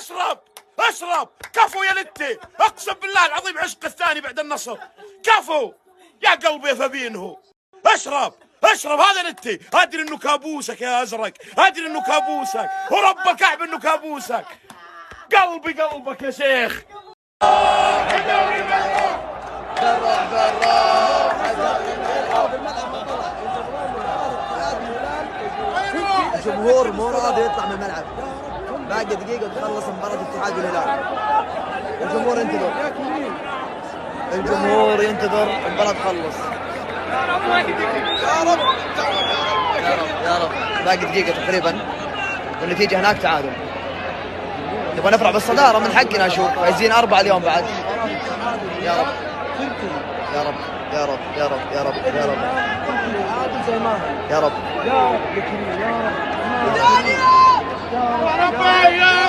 اشرب اشرب. كفو يا لتي، اقسم بالله العظيم عشق الثاني بعد النصر. كفو يا قلبي يا فابينهو. اشرب اشرب. هذا لتي. ادري انه كابوسك يا ازرق، ادري انه كابوسك، ورب الكعب انه كابوسك. قلبي قلبك يا شيخ. الجمهور مو راضي يطلع من الملعب. باقي دقيقة وتخلص مباراة الاتحاد والهلال. الجمهور ينتظر، الجمهور ينتظر المباراة تخلص. يا رب يا رب يا رب. باقي دقيقة تقريبا والنتيجة هناك تعادل. نبغى نفرح بالصدارة، من حقنا اشوف فايزين 4 اليوم بعد. يا رب يا رب يا رب يا رب يا رب يا رب يا رب يا رب يا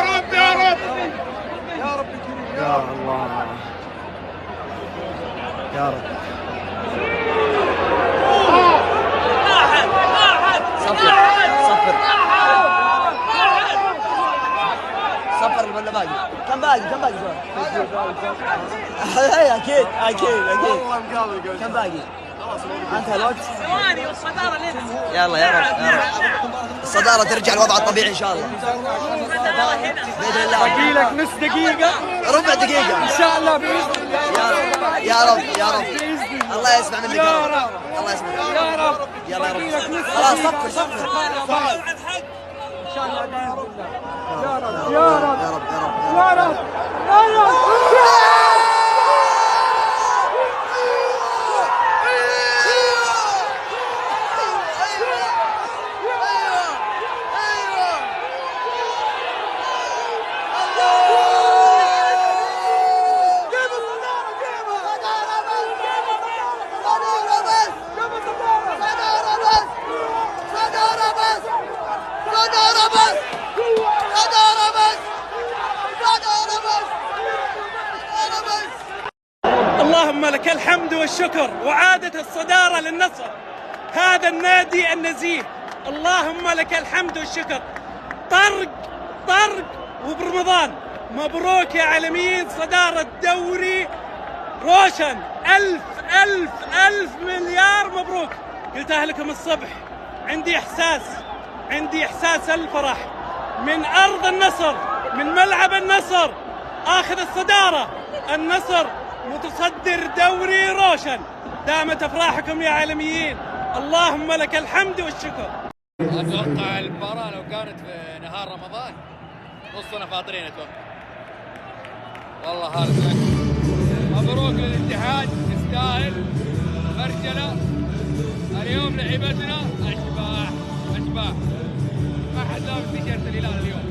رب يا رب يا الله يا رب. صفر صفر صفر ولا باقي؟ كم باقي؟ كم باقي اي اكيد اكيد اكيد. كم باقي؟ انتهى الوقت. ثواني والصدارة لنا. يلا يا رب يا رب. الصدارة ترجع الوضع الطبيعي ان شاء الله. باذن الله. باقي لك نص دقيقة، ربع دقيقة ان شاء الله باذن الله. يا رب يا رب. الله يسمع منك يا رب. الله يسمع يا رب. يلا يا رب. خلاص صفر صفر. ان شاء الله باذن الله. يا رب يا رب يا رب يا رب يا رب. اللهم لك الحمد والشكر، وعادت الصدارة للنصر، هذا النادي النزيه. اللهم لك الحمد والشكر. طرق طرق وبرمضان. مبروك يا عالميين، صدارة دوري روشن. ألف ألف ألف مليار مبروك. قلتها لكم الصبح، عندي إحساس الفرح من أرض النصر، من ملعب النصر، آخذ الصدارة. النصر متصدر دوري روشن. دامت أفراحكم يا عالميين، اللهم لك الحمد والشكر. أتوقع المباراة لو كانت في نهار رمضان نصنا فاطرين أتوقع. والله هذا مبروك للاتحاد، يستاهل مرجلة. اليوم لعبتنا أشباح. ما حد لابس تيشيرت الهلال اليوم.